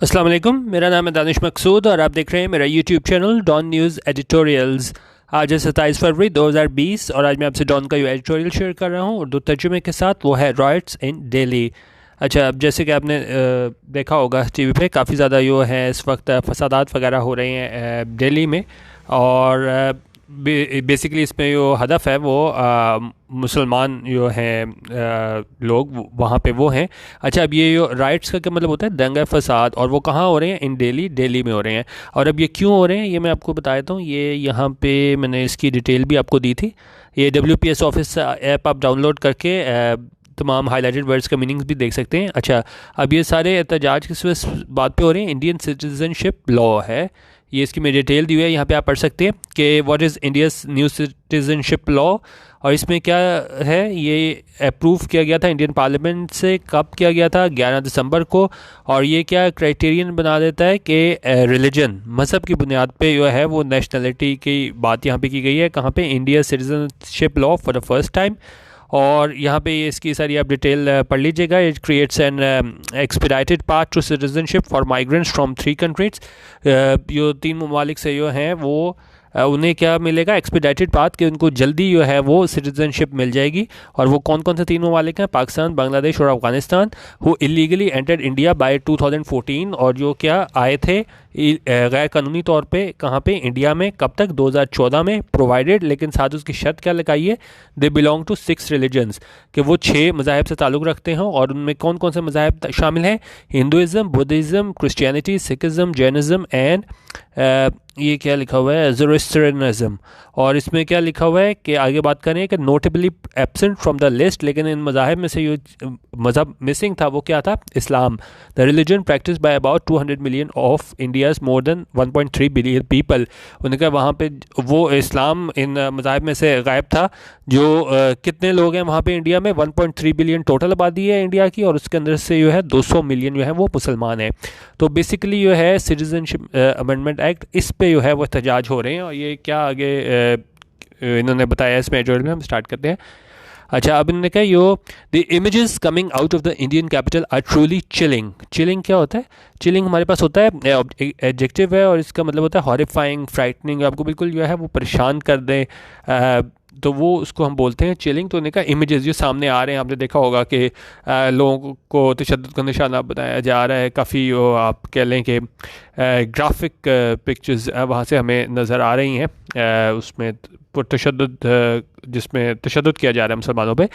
अस्सलाम वालेकुम, मेरा नाम है दानिश मकसूद और आप देख रहे हैं मेरा YouTube channel Dawn News editorials. आज है 27 फरवरी 2020 और आज मैं आपसे डॉन का एडिटोरियल शेयर कर रहा हूँ उर्दू तर्जुमे के साथ। वो है रॉयट्स इन दिल्ली। अच्छा, अब जैसे कि आपने देखा होगा टीवी पे काफ़ी ज़्यादा यो है इस वक्त फसादात वगैरह हो रहे हैं दिल्ली में। और बेसिकली इसमें जो हदफ है वो मुसलमान जो हैं लोग वहाँ पे वो हैं। अच्छा, अब ये जो राइट्स का क्या मतलब होता है? दंगा फसाद। और वो कहाँ हो रहे हैं? इन दिल्ली में हो रहे हैं। और अब ये क्यों हो रहे हैं ये मैं आपको बता देता हूँ। ये यहाँ पे मैंने इसकी डिटेल भी आपको दी थी। ये WPS ऑफिस ऐप आप डाउनलोड करके तमाम हाईलाइटेड वर्ड्स का मीनिंग्स भी देख सकते हैं। अच्छा, अब ये सारे एहतजाज किस बात पे हो रहे हैं? इंडियन सिटीजनशिप लॉ है ये, इसकी मैं डिटेल दी हुई है, यहाँ पे आप पढ़ सकते हैं कि what is India's new citizenship law. और इसमें क्या है, ये अप्रूव किया गया था इंडियन पार्लियामेंट से। कब किया गया था? 11 दिसंबर को। और ये क्या क्राइटेरियन बना देता है कि रिलीजन, मज़हब की बुनियाद पे जो है वो नेशनलिटी की बात यहाँ पे की गई है। कहाँ पे? India citizenship law for the first time. और यहाँ पे इसकी सारी आप डिटेल पढ़ लीजिएगा। It creates an expedited path to citizenship for migrants from 3 countries. जो 3 ममालिक से जो हैं वो उन्हें क्या मिलेगा? एक्सपीडाइटेड पाथ, कि उनको जल्दी जो है वो सिटीजनशिप मिल जाएगी। और वो कौन कौन से 3 ममालिक हैं? पाकिस्तान, बांग्लादेश और अफगानिस्तान। वो इलीगली एंटर्ड इंडिया बाय 2014 और जो क्या आए थे गैर कानूनी तौर पे। कहाँ पे? इंडिया में। कब तक? 2014 में। प्रोवाइडेड, लेकिन साथ उसकी शर्त क्या लगाई है? दे बिलोंग टू 6 रिलीजन्स, कि वो 6 मज़ाहब से ताल्लुक़ रखते हैं। और उनमें कौन कौन से मज़ाहब शामिल हैं? Hinduism, Buddhism, Christianity, Sikhism, Jainism and ये क्या लिखा हुआ है? ज़ोरोस्ट्रियनिज़म। और इसमें क्या लिखा हुआ है कि आगे बात करें कि notably absent from the list, लेकिन इन मज़ाहब में से जो मज़हब मिसिंग था वो क्या था? Islam. The religion practice by about 200 million of India's more than 1.3 billion people. उनका वहाँ पे वो इस्लाम इन मज़ाहब में से गायब था। जो कितने लोग हैं वहाँ पे इंडिया में? 1.3 बिलियन टोटल आबादी है इंडिया की, और उसके अंदर से जो है 200 मिलियन जो है वो मुसलमान है। तो बेसिकली जो है सिटीजनशिप अमेंडमेंट एक्ट, इस पे जो है वो एहतजाज हो रहे हैं। और ये क्या आगे इन्होंने बताया इसमें एडिटोरियल में, हम स्टार्ट करते हैं। अच्छा, अब इन्होंने कहा यो the images coming out of the Indian capital are truly chilling. Chilling क्या होता है? चिलिंग हमारे पास होता है एडजेक्टिव है, और इसका मतलब होता है हॉरिफाइंग, फ्राइटनिंग, आपको बिल्कुल जो है वो परेशान कर दें। तो वो उसको हम बोलते हैं चिलिंग। तो उन्होंने कहा इमेजेस जो सामने आ रहे हैं, आपने देखा होगा कि लोगों को तशद्दुद का निशाना बताया जा रहा है। काफ़ी आप कह लें कि ग्राफिक पिक्चर्स वहाँ से हमें नज़र आ रही हैं। उसमें तशद्दुद, जिसमें तशद्दुद किया जा रहा है मुसलमानों पे।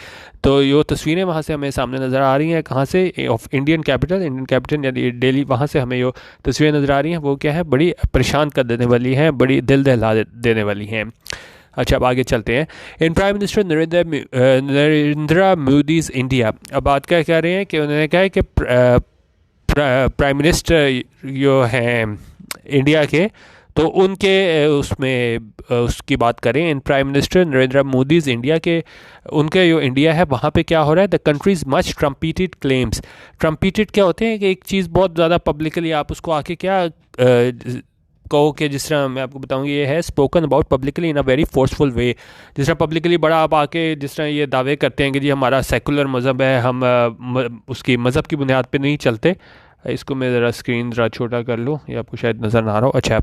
तो ये तस्वीरें वहाँ से हमें सामने नज़र आ रही हैं। कहाँ से? ऑफ इंडियन कैपिटल यानी दिल्ली। वहाँ से हमें ये तस्वीरें नज़र आ रही हैं, वो क्या है? बड़ी परेशान कर देने वाली हैं, बड़ी दिल दहला देने वाली हैं। अच्छा, अब आगे चलते हैं। In prime minister Narendra Modi's India. अब बात क्या कह रहे हैं कि उन्होंने कहा है कि प्राइम मिनिस्टर जो हैं इंडिया के, तो उनके उसमें उसकी बात करें। In prime minister Narendra Modi's India के, उनके जो इंडिया है वहाँ पे क्या हो रहा है? The countries much trumpeted claims. Trumpeted क्या होते हैं? कि एक चीज़ बहुत ज़्यादा पब्लिकली आप उसको आके क्या कहो कि जिस तरह मैं आपको बताऊँ, ये है spoken about publicly in a very forceful way. जिस तरह पब्लिकली बड़ा आप आके जिस तरह ये दावे करते हैं कि जी हमारा सेकुलर मज़हब है, हम उसकी मज़हब की बुनियाद पे नहीं चलते। इसको मैं ज़रा स्क्रीन ज़रा छोटा कर लूँ, ये आपको शायद नज़र ना आ रहा हो। अच्छा,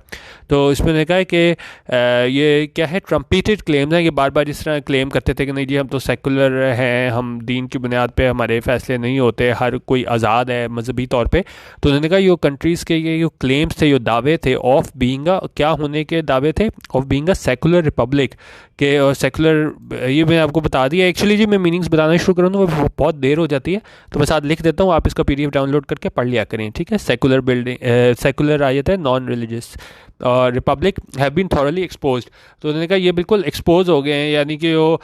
तो इसमें देखा है कि ये क्या है? ट्रम्पीटेड क्लेम्स हैं। ये बार बार जिस तरह क्लेम करते थे कि नहीं जी हम तो सेकुलर हैं, हम दीन की बुनियाद पे हमारे फैसले नहीं होते, हर कोई आज़ाद है मजहबी तौर पे। तो उन्होंने कहा ये कंट्रीज़ के ये जो क्लेम्स थे, जो दावे थे, ऑफ बीइंग क्या होने के दावे थे? Of being a secular Republic के। और सेकुलर ये मैं आपको बता दिया। एक्चुअली जी मैं मीनिंग्स बताना शुरू करूँ तो वो बहुत देर हो जाती है, तो मैं साथ लिख देता हूँ, आप इसका PDF डाउनलोड करके पढ़ लिया करें, ठीक है? सेकुलर बिल्डिंग, सेकुलर आयत है नॉन रिलीजियस, और republic have been thoroughly exposed. तो उन्होंने कहा ये बिल्कुल एक्सपोज हो गए हैं, यानी कि वो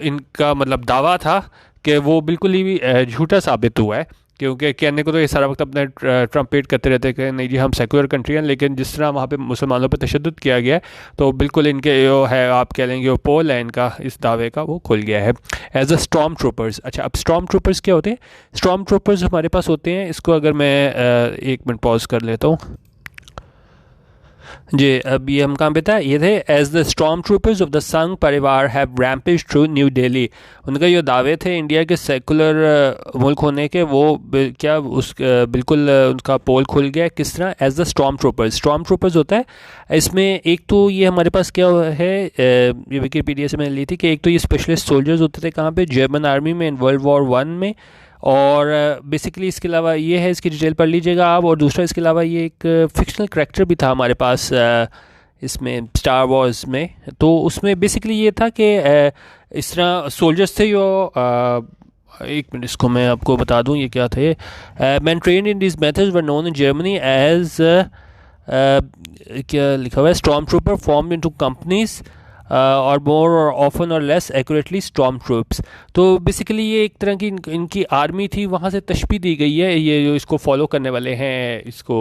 इनका मतलब दावा था कि वो बिल्कुल ही झूठा साबित हुआ है। क्योंकि कहने को तो ये सारा वक्त अपने ट्रम्पेट करते रहते हैं कि नहीं जी हम सेकुलर कंट्री हैं, लेकिन जिस तरह वहाँ पे मुसलमानों पे तशद्दुद किया गया है, तो बिल्कुल इनके जो है आप कह लेंगे वो पोल है इनका इस दावे का, वो खुल गया है। As a storm troopers. अच्छा, अब स्टॉर्म ट्रूपर्स क्या होते हैं? स्टॉर्म ट्रूपर्स हमारे पास होते हैं, इसको अगर मैं 1 मिनट पॉज कर लेता हूँ। जी, अब ये हम कहाँ पे था, ये थे as the storm troopers of the Sangh Parivar have rampage through New Delhi. उनका ये दावे थे इंडिया के सेकुलर मुल्क होने के, वो क्या उस बिल्कुल उनका पोल खुल गया। किस तरह? एज द स्टॉर्म ट्रूपर्स होता है इसमें एक तो ये हमारे पास क्या है, ये विकीपीडिया से मैंने ली थी कि एक तो ये स्पेशलिस्ट सोल्जर्स होते थे कहाँ पे, जर्मन आर्मी में इन वर्ल्ड वॉर 1 में। और बेसिकली इसके अलावा ये है, इसकी डिटेल पढ़ लीजिएगा आप। और दूसरा इसके अलावा ये एक फिक्शनल करैक्टर भी था हमारे पास इसमें स्टार वॉर्स में। तो उसमें बेसिकली ये था कि इस तरह सोल्जर्स थे जो एक मिनट इसको मैं आपको बता दूं ये क्या थे। Men trained in this methods were known in Germany as क्या लिखा हुआ है, storm trooper form into companies और मोर और ऑफन और लेस एक्यूरेटली स्टॉर्म ट्रूप्स। तो बेसिकली ये एक तरह की इनकी आर्मी थी, वहाँ से तशबीह दी गई है। ये जो इसको फॉलो करने वाले हैं, इसको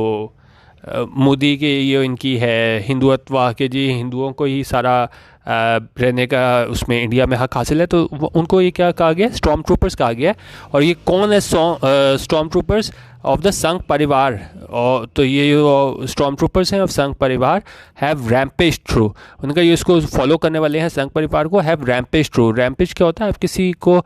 मोदी के ये इनकी है हिंदुत्व के, जी हिंदुओं को ही सारा रहने का उसमें इंडिया में हक हासिल है, तो उनको ये क्या कहा गया, स्टॉर्म ट्रूपर्स कहा गया। और ये कौन है storm troopers of the Sangh परिवार? और तो ये जो स्टॉर्म ट्रूपर्स हैं ऑफ संघ परिवार हैव रैम्पेज थ्रू, उनका ये इसको फॉलो करने वाले हैं संघ परिवार को, हैव रैम्पेज थ्रू। रैम्पेज क्या होता है? आप किसी को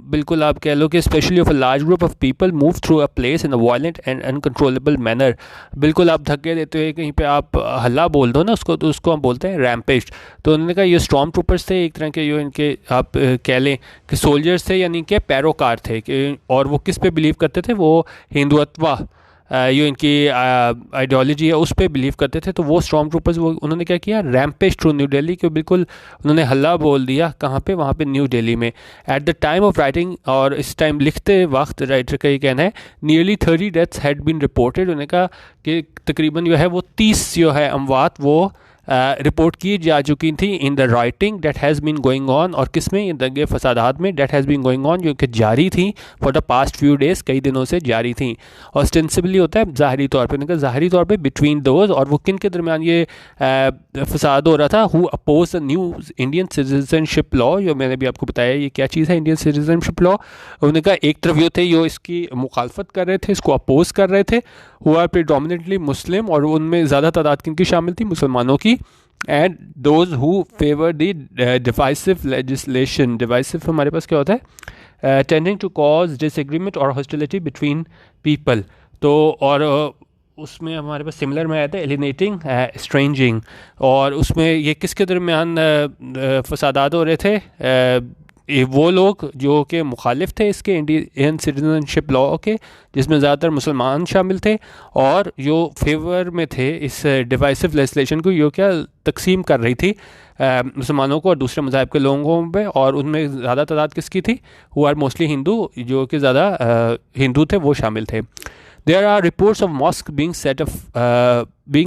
बिल्कुल आप कह लो कि specially of a large group of people move through a place in a violent and uncontrollable manner. बिल्कुल आप धक्के देते हुए कहीं पे आप हल्ला बोल दो ना उसको, तो उसको हम बोलते हैं रैम्पेज। तो उन्होंने कहा ये स्टॉर्म ट्रूपर्स थे एक तरह के, जो इनके आप कह लें कि सोल्जर्स थे, यानी कि पैरोकार थे कि, और वो किस पे बिलीव करते थे? वो हिंदुत्व जो इनकी आइडियोलॉजी है उस पर बिलीव करते थे। तो वो स्टॉर्म ट्रूपर्स वो उन्होंने क्या किया, रैम्पेज थ्रू न्यू दिल्ली, के बिल्कुल उन्होंने हल्ला बोल दिया। कहाँ पे? वहाँ पे न्यू दिल्ली में। At the time of writing, और इस टाइम लिखते वक्त राइटर का ये कहना है, nearly 30 deaths had been reported. उन्होंने कहा कि तकरीबन जो है वो 30 जो है अमवात वो रिपोर्ट की जा चुकी थी in the rioting that has been going on, और किस में? इन दंगे फसादात में, that has been going on, जो कि जारी थी for the past few days, कई दिनों से जारी थी। ऑस्टेंसिबली होता है ज़ाहरी तौर पे, उन्होंने कहा ज़ाहरी तौर पे बिटवीन दोज, और वो किन के दरमियान ये फसाद हो रहा था? Who oppose the new Indian citizenship law, जो मैंने भी आपको बताया ये क्या चीज़ है इंडियन सिटीजनशिप लॉ। उन्होंने कहा एक तरफ ये थे जो इसकी मुखालफत कर रहे थे, इसको अपोज कर रहे थे, हु आर प्रीडोमिनेटली मुस्लिम, और उनमें ज़्यादा तादाद किनकी शामिल थी? मुसलमानों की। And those who favour the divisive legislation, divisive हमारे पास क्या होता है? टेंडिंग टू कॉज डिसएग्रीमेंट और हॉस्टिलिटी बिटवीन पीपल। तो और उसमें हमारे पास सिमिलर में आया था एलिनेटिंग स्ट्रेंजिंग, और उसमें ये किसके दरमियान फसादात हो रहे थे? वो लोग जो कि मुखालिफ थे इसके इंडियन सिटीजनशिप लॉ के, जिसमें ज़्यादातर मुसलमान शामिल थे, और जो फेवर में थे इस डिवाइसिव लेजिस्लेशन को, जो क्या तकसीम कर रही थी मुसलमानों को और दूसरे मज़ाहब के लोगों पे, और उनमें ज़्यादा तादाद किसकी थी? वो आर मोस्टली हिंदू, जो कि ज़्यादा हिंदू थे वो शामिल थे। There are reports of mosque being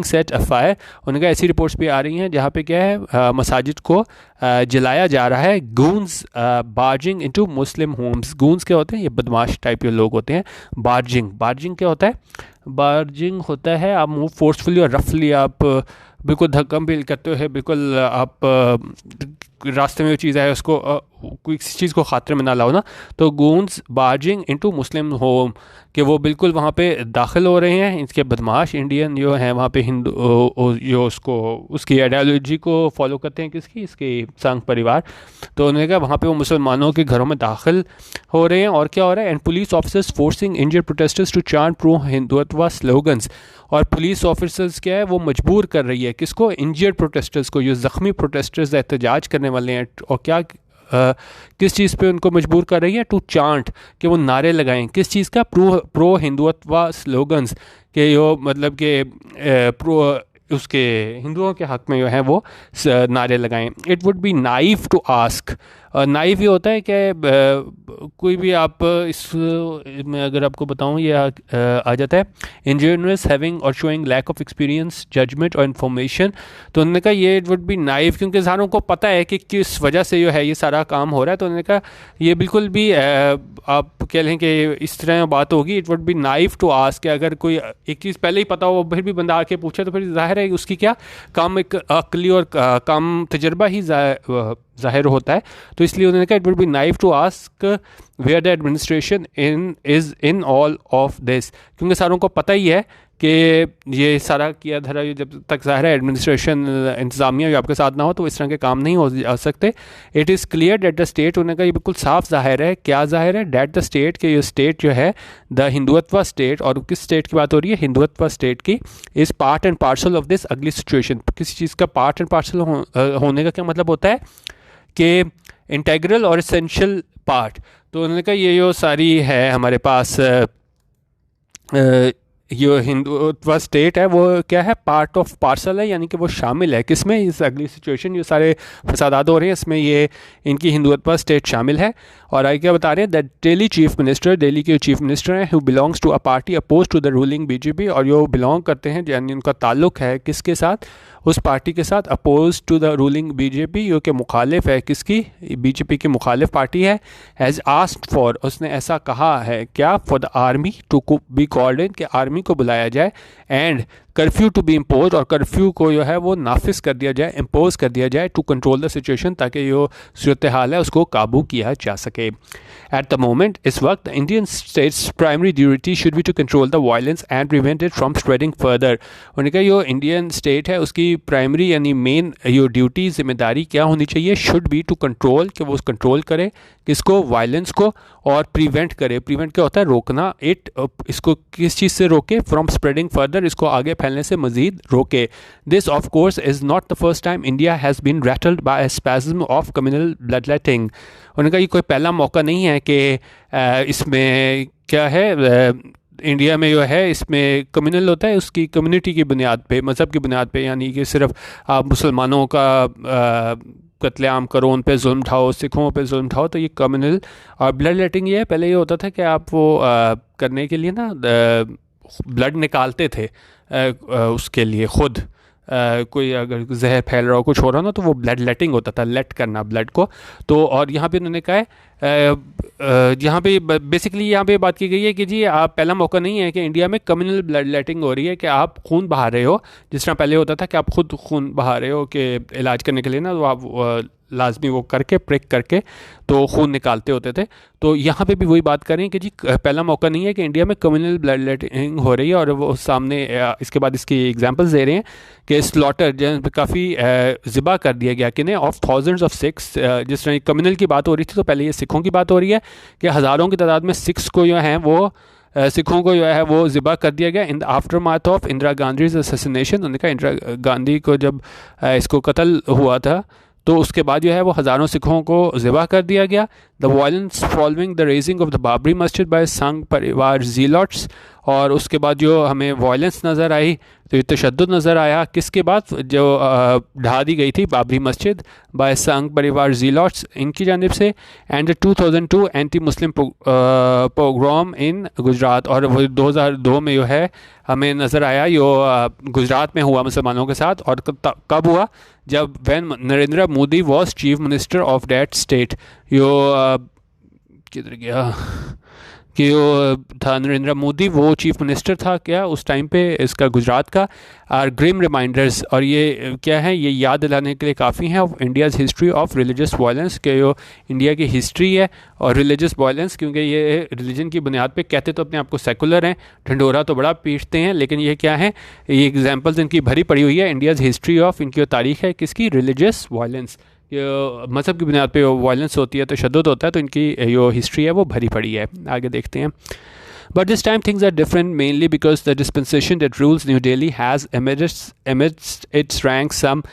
set afire. उनका ऐसी रिपोर्ट्स भी आ रही हैं जहाँ पे क्या है, मसाजिद को जलाया जा रहा है। गूंस बार्जिंग इनटू मुस्लिम होम्स। गूंस क्या होते हैं? ये बदमाश टाइप के लोग होते हैं। बार्जिंग क्या होता है? बार्जिंग होता है आप मूव फोर्सफुली और रफली, आप बिल्कुल धक्कम भी करते हो, बिल्कुल आप रास्ते में जो चीज़ है उसको कोई किसी चीज़ को खातिर में ना लाओ ना। तो गूंस बार्जिंग इनटू मुस्लिम होम, कि वो बिल्कुल वहाँ पे दाखिल हो रहे हैं, इसके बदमाश इंडियन जो हैं वहाँ पे हिंदू जो उसको उसकी आइडियोलॉजी को फॉलो करते हैं, किसकी? इसके संघ परिवार। तो उन्होंने कहा वहाँ पे वो मुसलमानों के घरों में दाखिल हो रहे हैं। और क्या हो रहा है? And police officers forcing injured protesters to chant pro Hindutva slogans. और पुलिस ऑफिसर्स क्या है, वो मजबूर कर रही है किसको? इंजर्ड प्रोटेस्टर्स को, जो ज़ख्मी प्रोटेस्टर्स एहतजाज करने वाले हैं, और क्या किस चीज़ पे उनको मजबूर कर रही है? टू चांट, कि वो नारे लगाएं। किस चीज़ का? प्रो हिंदुत्व स्लोगन्स, के जो मतलब के प्रो उसके हिंदुओं के हक़ में जो है वो नारे लगाएं। It would be naive to ask. Naive ये होता है कि कोई भी आप इस में अगर आपको बताऊं ये आ जाता है इंजीनियर्स हैविंग और showing lack of experience judgment और इन्फॉर्मेशन। तो उन्होंने कहा ये इट वुड बी नाइव, क्योंकि सारों को पता है कि किस वजह से जो है ये सारा काम हो रहा है। तो उन्होंने कहा ये बिल्कुल भी आप कह लें कि इस तरह बात होगी। It would be naive to ask, कि अगर कोई एक चीज़ पहले ही पता हो फिर भी बंदा आके पूछे, तो फिर जाहिर है उसकी क्या कम एक अक्ली और कम तजर्बा ही ज़ाहिर होता है। तो इसलिए उन्होंने कहा it would be naive to ask where the administration is in all of this, क्योंकि सारों को पता ही है कि ये सारा किया धरा जब तक ज़ाहिर है एडमिनिस्ट्रेशन इंतज़ामिया आपके साथ ना हो तो इस तरह के काम नहीं हो जा सकते। It is clear that the state, होने का ये बिल्कुल साफ ज़ाहिर है, क्या ज़ाहिर है, डेट द स्टेट के ये स्टेट जो है द हिंदुत्व स्टेट, और किस स्टेट की बात हो रही है, हिंदुत्व स्टेट की, is part and parcel of this अगली सिचुएशन। किसी चीज़ का पार्ट एंड पार्सल होने का क्या मतलब होता है कि इंटेग्रल और एसेंशियल पार्ट। तो उन्होंने कहा ये जो सारी है हमारे पास जो हिंदुत्व स्टेट है वो क्या है, पार्ट ऑफ पार्सल है, यानी कि वो शामिल है किसमें, इस अगली सिचुएशन जो सारे फसादात हो रहे हैं इसमें ये इनकी हिंदुत्व स्टेट शामिल है। और आगे क्या बता रहे हैं, that Delhi chief minister, Delhi के चीफ मिनिस्टर हैं, who belongs to a party opposed to the ruling BJP, और जो बिलोंग करते हैं यानी उनका ताल्लुक है किसके साथ, उस पार्टी के साथ, oppose to the ruling BJP, जो कि मुखालिफ है किसकी, बीजेपी की मुखालिफ पार्टी है। हैज़ आस्क्ड फॉर, उसने ऐसा कहा है क्या, for the army to be called in, कि आर्मी को बुलाया जाए, and curfew to be impose, और कर्फ्यू को जो है वो नाफिज कर दिया जाए, इम्पोज कर दिया जाए, टू कंट्रोल द सिचुएशन, ताकि जो सूरत हाल है उसको काबू किया जा सके। एट द मोमेंट, इस वक्त Indian state's primary duty should be to control the violence and prevent it from spreading further. उन्होंने कहा जो इंडियन स्टेट है उसकी प्राइमरी यानी मेन जो ड्यूटी जिम्मेदारी क्या होनी चाहिए, शुड बी टू कंट्रोल, कि वो कंट्रोल करे किसको, वायलेंस को, और प्रिवेंट करे, प्रिवेंट क्या होता है, रोकना, इट, इसको किस चीज़ से रोके, फ्रॉम स्प्रेडिंग फर्दर, इसको आगे फैलने से मजीद रोके। This of course is not the first time India has been rattled by spasm of communal bloodletting. उन्होंने कहा ये कोई पहला मौका नहीं है कि इसमें क्या है, इंडिया में जो है इसमें कम्युनल होता है, उसकी कम्युनिटी की बुनियाद पे, मज़हब की बुनियाद पे, यानी कि सिर्फ आप मुसलमानों का कत्लेआम करो, उन पे जुल्म ढाओ, सिखों पे जुल्म ढाओ, तो ये कम्युनल। और ब्लड लेटिंग ये है, पहले ये होता था कि आप वो करने के लिए ना ब्लड निकालते थे उसके लिए खुद, कोई अगर जहर फैल रहा हो, कुछ हो रहा हो ना, तो वो ब्लड लेटिंग होता था, लेट करना ब्लड को। तो और यहाँ पे उन्होंने कहा है, यहाँ पे बेसिकली यहाँ पे बात की गई है कि जी आप, पहला मौका नहीं है कि इंडिया में कम्युनल ब्लड लेटिंग हो रही है, कि आप खून बहा रहे हो, जिस तरह पहले होता था कि आप खुद खून बहा रहे हो कि इलाज करने के लिए ना, तो आप लाजमी वो करके प्रिक करके तो खून निकालते होते थे। तो यहाँ पे भी वही बात करें कि जी पहला मौका नहीं है कि इंडिया में कम्युनल ब्लड लेटिंग हो रही है, और वो सामने इसके बाद इसकी एग्जांपल्स दे रहे हैं कि स्लॉटर काफ़ी ज़िबा कर दिया गया कि नहीं, ऑफ थाउजेंड्स ऑफ सिख्स, जिस तरह कम्युनल की बात हो रही थी तो पहले ये सिखों की बात हो रही है कि हज़ारों की तादाद में सिख्स को जो हैं वो सिखों को जो है वो ज़िबा कर दिया गया in the after math of Indira Gandhi's assassination. उन्होंने कहा इंदिरा गांधी को जब इसको कत्ल हुआ था तो उसके बाद जो है वो हज़ारों सिखों को ज़िबा कर दिया गया। The violence following the raising of the Babri मस्जिद बाय संघ परिवार ज़ीलॉट्स, और उसके बाद जो हमें वायलेंस नज़र आई, तो ये तशद्दुद नज़र आया किसके बाद, जो ढा दी गई थी बाबरी मस्जिद बाय संघ परिवार ज़ीलॉट्स, इनकी जानिब से। एंड 2002 एंटी मुस्लिम पोग्राम इन गुजरात, और वो 2002 में जो है हमें नज़र आया यो गुजरात में हुआ मुसलमानों के साथ। और कब हुआ, जब when Narendra Modi was chief minister of that state. यो किधर गया कि वो था नरेंद्र मोदी, वो चीफ मिनिस्टर था क्या उस टाइम पे इसका गुजरात का। आर ग्रिम रिमाइंडर्स, और ये क्या है, ये याद दिलाने के लिए काफ़ी हैं, of India's history of religious violence, के जो इंडिया की हिस्ट्री है और रिलीजियस वायलेंस, क्योंकि ये रिलीजन की बुनियाद पे कहते तो अपने आप को सेकुलर हैं, ढंडोरा तो बड़ा पीटते हैं, लेकिन ये क्या है, ये एग्जाम्पल्स इनकी भरी पड़ी हुई है। इंडियाज़ हिस्ट्री ऑफ, इनकी तारीख है किसकी, रिलीजियस वायलेंस, मज़हब की बुनियाद पे वायलेंस होती है, तशद्दुद होता है, तो इनकी जो हिस्ट्री है वो भरी पड़ी है। आगे देखते हैं। But this time things are different, mainly because the dispensation that rules New Delhi has amidst its ranks some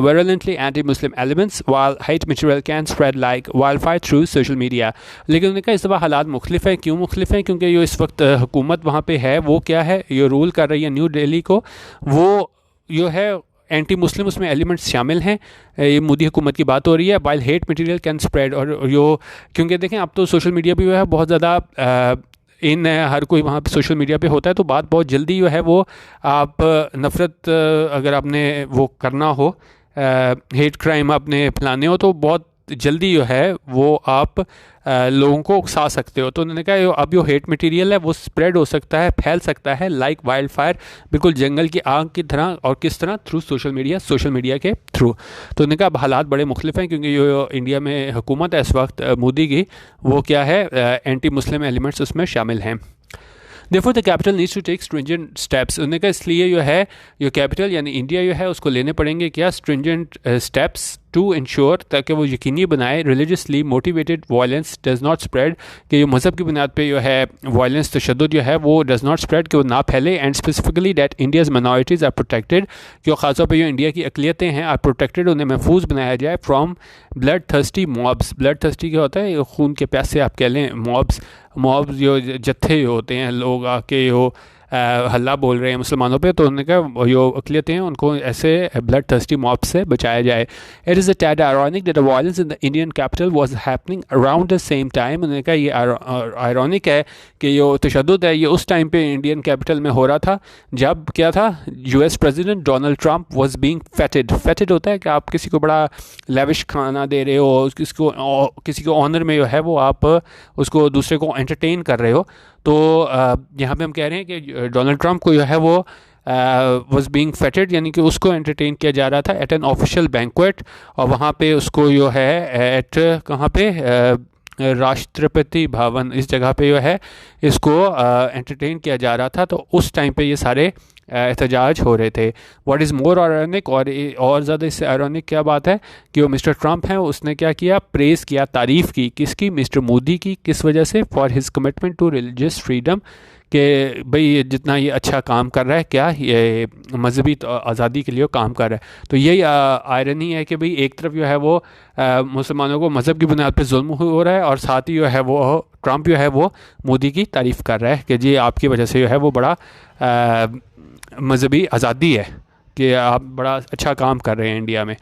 virulently anti-Muslim elements, while hate material can spread like wildfire through social media. लेकिन उन्होंने कहा इस दफ़ा हालात मुख्तलिफ हैं। क्यों मुख्तलिफ हैं? क्योंकि जो इस वक्त हुकूमत वहाँ पे है वो क्या है, ये रूल कर रही है न्यू दिल्ली को, वो जो है एंटी मुस्लिम उसमें एलिमेंट्स शामिल हैं। ये मोदी हुकूमत की बात हो रही है। While hate material can spread, और जो क्योंकि देखें अब तो सोशल मीडिया भी जो है बहुत ज़्यादा इन हर कोई वहाँ पे सोशल मीडिया पे होता है, तो बात बहुत जल्दी जो है वो आप नफ़रत अगर आपने वो करना हो, हेट क्राइम आपने फैलाने हो, तो बहुत जल्दी जो है वो आप लोगों को उकसा सकते हो। तो उन्होंने कहा अब जो हेट मटेरियल है वो स्प्रेड हो सकता है, फैल सकता है लाइक वाइल्ड फायर, बिल्कुल जंगल की आग की तरह। और किस तरह? थ्रू सोशल मीडिया के थ्रू। तो उन्होंने कहा अब हालात बड़े मुख्तलिफ हैं, क्योंकि जो इंडिया में हुकूमत है इस वक्त मोदी की, वो क्या है, एंटी मुस्लिम एलिमेंट्स उसमें शामिल हैं। Therefore the capital needs to take stringent steps। उन्होंने कहा इसलिए जो है जो कैपिटल यानी इंडिया जो है उसको लेने पड़ेंगे क्या, stringent steps टू इंश्योर, ताकि वो यकीनी बनाए religiously motivated violence does not spread, कि जो मज़हब की बुनियाद पे जो है वायलेंस तशद्दुद जो है वो डज नॉट स्प्रेड, कि वो ना फैले। And specifically that India's minorities are protected, कि ख़ासतौर पर जो इंडिया की अकलियतें हैं आर प्रोटेक्टेड, उन्हें महफूज बनाया जाए from blood thirsty mobs. Blood thirsty क्या होता है? खून के प्यासे आप कह लें। मॉब्स जो जत्थे होते हैं, लोग आके जो हल्ला बोल रहे हैं मुसलमानों पे, तो उन्होंने कहा जो अकलियतें हैं उनको ऐसे ब्लड थर्स्टी मॉब से बचाया जाए। It is a tad ironic that the violence in the Indian capital was happening around the same time. उन्होंने कहा ये आयरॉनिक है कि जो तशद्दुद है ये उस टाइम पे इंडियन कैपिटल में हो रहा था जब क्या था, US president Donald Trump was being फेटेड। फेटेड होता है कि आप किसी को बड़ा लेविश खाना दे रहे हो, किसी को ऑनर में जो है वो आप उसको दूसरे को एंटरटेन कर रहे हो। तो यहाँ पे हम कह रहे हैं कि डोनाल्ड ट्रंप को जो है वो वाज बीइंग फेटेड, यानी कि उसको एंटरटेन किया जा रहा था एट एन ऑफिशियल बैंक्वेट। और वहाँ पे उसको जो है एट कहाँ पे, राष्ट्रपति भवन, इस जगह पे जो है इसको एंटरटेन किया जा रहा था। तो उस टाइम पे ये सारे एहतजाज हो रहे थे। व्हाट इज़ मोर आयरॉनिक, और ज़्यादा इससे आयरॉनिक क्या बात है कि वो मिस्टर ट्रंप हैं, उसने क्या किया, प्रेज़ किया, तारीफ़ की। किसकी? मिस्टर मोदी की। किस वजह से? For his commitment to religious freedom, कि भाई जितना ये अच्छा काम कर रहा है, क्या ये मजहबी आज़ादी के लिए काम कर रहा है। तो यही आयरनी है कि भाई एक तरफ जो है वो मुसलमानों को मज़हब की बुनियाद पे जुल्म हो रहा है, और साथ ही जो है वो ट्रंप जो है वो मोदी की तारीफ़ कर रहा है कि जी आपकी वजह से जो है वो बड़ा मजहबी आज़ादी है, कि आप बड़ा अच्छा काम कर रहे हैं इंडिया में।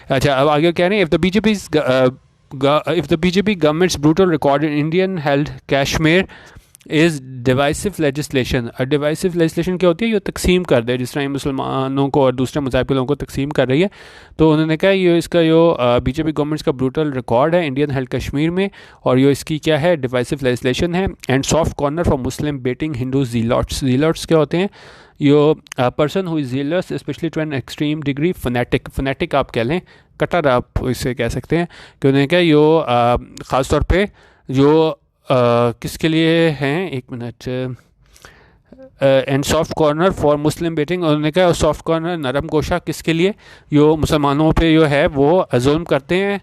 अच्छा, अब आगे कह रहे हैं, if the BJP government's brutal record in Indian held Kashmir is divisive legislation। Divisive legislation क्या होती है? ये तकसीम कर दे, जिस तरह ये मुसलमानों को और दूसरे मज़ाहिब के लोगों को तकसीम कर रही है। तो उन्होंने कहा ये इसका जो बीजेपी गवर्नमेंट्स का ब्रूटल रिकॉर्ड है इंडियन हेल्थ कश्मीर में, और ये इसकी क्या है, डिवाइसिव लेजिस्लेशन है। And soft corner for Muslim baiting Hindu zealots. Zealots क्या होते हैं? यो person who is zealous especially to an extreme degree, fanatic आप कह लें, कटर आप इसे कह सकते हैं। कि उन्होंने कहा यो ख़ास तौर पे जो किसके लिए हैं, एक minute, and soft corner for Muslim baiting. उन्होंने कहा सॉफ्ट कॉर्नर, नरम गोशा किसके लिए? जो मुसलमानों पे जो है वो जुल्म करते हैं,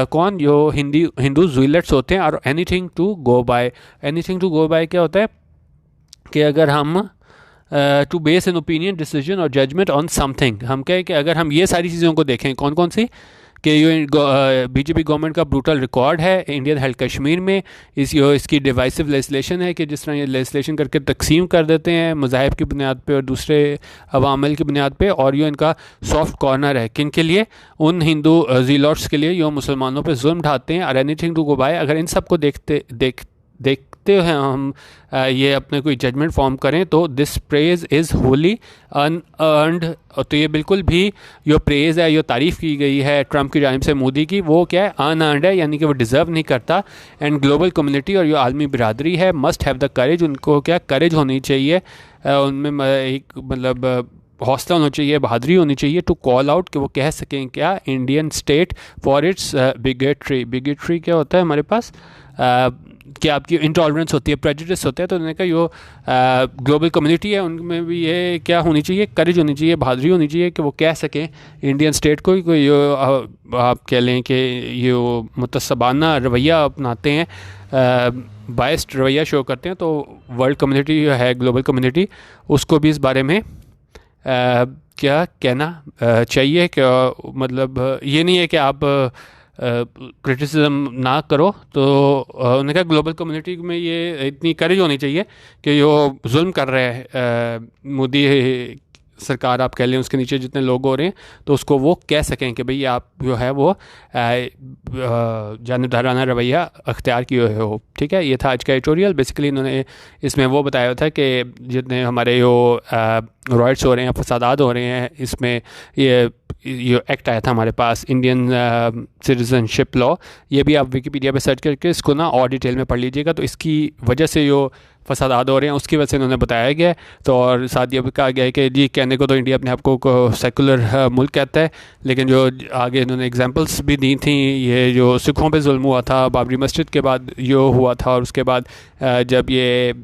कौन? जो हिंदू जुइलेट्स होते हैं। और anything to go by. Anything to go by क्या होता है? कि अगर हम to base an opinion, decision और जजमेंट ऑन समथिंग, हम कहें कि अगर हम ये सारी चीज़ों को देखें, कौन कौन सी, कि ये बीजेपी गवर्नमेंट का ब्रूटल रिकॉर्ड है इंडियन हेल्थ कश्मीर में, इसकी डिवाइसिव लेजिस्लेशन है कि जिस तरह ये लेजिस्लेशन करके तकसीम कर देते हैं मज़ाहिब की बुनियाद पे और दूसरे अवामिल की बुनियाद पे, और ये इनका सॉफ्ट कॉर्नर है किन के लिए? उन हिंदू जीलॉट्स के लिए जो मुसलमानों पे जुल्म ढाते हैं। और एनीथिंग टू गो बाय, अगर इन सब को देखते हैं हम ये अपने कोई जजमेंट फॉर्म करें, तो this praise is Holi unearned. तो ये बिल्कुल भी जो प्रेज़ है, जो तारीफ़ की गई है ट्रंप की जानिब से मोदी की, वो क्या है, अनअर्नड है, यानी कि वो डिज़र्व नहीं करता। एंड ग्लोबल कम्युनिटी और जो आलमी बिरादरी है मस्ट हैव द करेज, उनको क्या करेज होनी चाहिए, उनमें एक मतलब हौसला होना चाहिए, बहादुरी होनी चाहिए टू कॉल आउट, कि वो कह सकें क्या, Indian state for its bigotry. Bigotry क्या होता है हमारे पास? कि आपकी इंटॉलरेंस होती है, प्रेजुडिस होता है। तो उन्होंने कहा जो ग्लोबल कम्युनिटी है उनमें भी ये क्या होनी चाहिए, करेज होनी चाहिए, बहादुरी होनी चाहिए, कि वो कह सकें इंडियन स्टेट को कोई आप कह लें कि ये मुतसबाना रवैया अपनाते हैं, बायस्ड रवैया शो करते हैं। तो वर्ल्ड कम्युनिटी जो है, ग्लोबल कम्युनिटी, उसको भी इस बारे में क्या कहना चाहिए। कि मतलब ये नहीं है कि आप क्रिटिसिज्म ना करो। तो उन्होंने कहा ग्लोबल कम्युनिटी में ये इतनी करेज होनी चाहिए कि जो जुल्म कर रहे हैं मोदी सरकार आप कह लें, उसके नीचे जितने लोग हो रहे हैं, तो उसको वो कह सकें कि भाई आप जो है वो जानिबदाराना रवैया अख्तियार किए हो। ठीक है, ये था आज का एडिटोरियल। बेसिकली इन्होंने इसमें वो बताया था कि जितने हमारे जो रॉयट्स हो रहे हैं, फसादात हो रहे हैं, इसमें ये एक्ट आया था हमारे पास, इंडियन सिटीजनशिप लॉ, ये भी आप विकीपीडिया पे सर्च करके इसको ना और डिटेल में पढ़ लीजिएगा। तो इसकी वजह से जो फसादात हो रहे हैं उसकी वजह से इन्होंने बताया गया है। तो और साथ ये भी कहा गया है कि जी कहने को तो इंडिया अपने आप को सेकुलर मुल्क कहता है, लेकिन जो आगे इन्होंने एग्जांपल्स भी दी थी, ये जो सिखों पे जुल्म हुआ था बाबरी मस्जिद के बाद ये हुआ था, और उसके बाद जब ये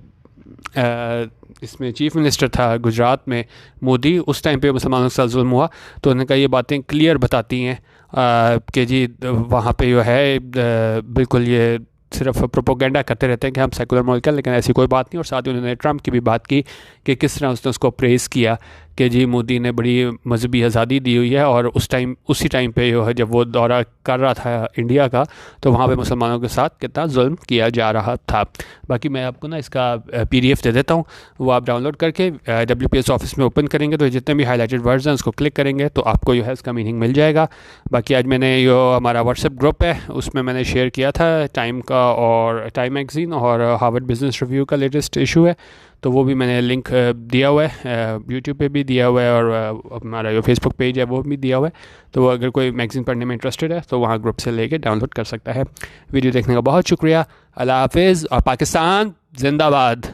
इसमें चीफ मिनिस्टर था गुजरात में मोदी, उस टाइम पे मुसलमानों के साथ जुल्म हुआ। तो उन्होंने कहा ये बातें क्लियर बताती हैं कि जी वहाँ पे जो है बिल्कुल ये सिर्फ प्रोपोगेंडा करते रहते हैं कि हम सेकुलर मुल्क हैं, लेकिन ऐसी कोई बात नहीं। और साथ ही उन्होंने ट्रंप की भी बात की कि किस तरह उसने उसको प्रेज़ किया कि जी मोदी ने बड़ी मजहबी आज़ादी दी हुई है, और उसी टाइम पे जो है जब वो दौरा कर रहा था इंडिया का, तो वहाँ पे मुसलमानों के साथ कितना जुल्म किया जा रहा था। बाकी मैं आपको ना इसका PDF दे देता हूँ, वो आप डाउनलोड करके WPS ऑफिस में ओपन करेंगे तो जितने भी हाईलाइटेड वर्ड्स हैं उसको क्लिक करेंगे तो आपको जो है इसका मीनिंग मिल जाएगा। बाकी आज मैंने जो हमारा व्हाट्सएप ग्रुप है उसमें मैंने शेयर किया था टाइम का, और टाइम मैगज़ीन और हार्वर्ड बिजनेस रिव्यू का लेटेस्ट इशू है, तो वो भी मैंने लिंक दिया हुआ है, यूट्यूब पे भी दिया हुआ है, और हमारा जो फेसबुक पेज है वो भी दिया हुआ है। तो अगर कोई मैगज़ीन पढ़ने में इंटरेस्टेड है तो वहाँ ग्रुप से लेके डाउनलोड कर सकता है। वीडियो देखने का बहुत शुक्रिया। अल्लाह हाफिज़ और पाकिस्तान जिंदाबाद।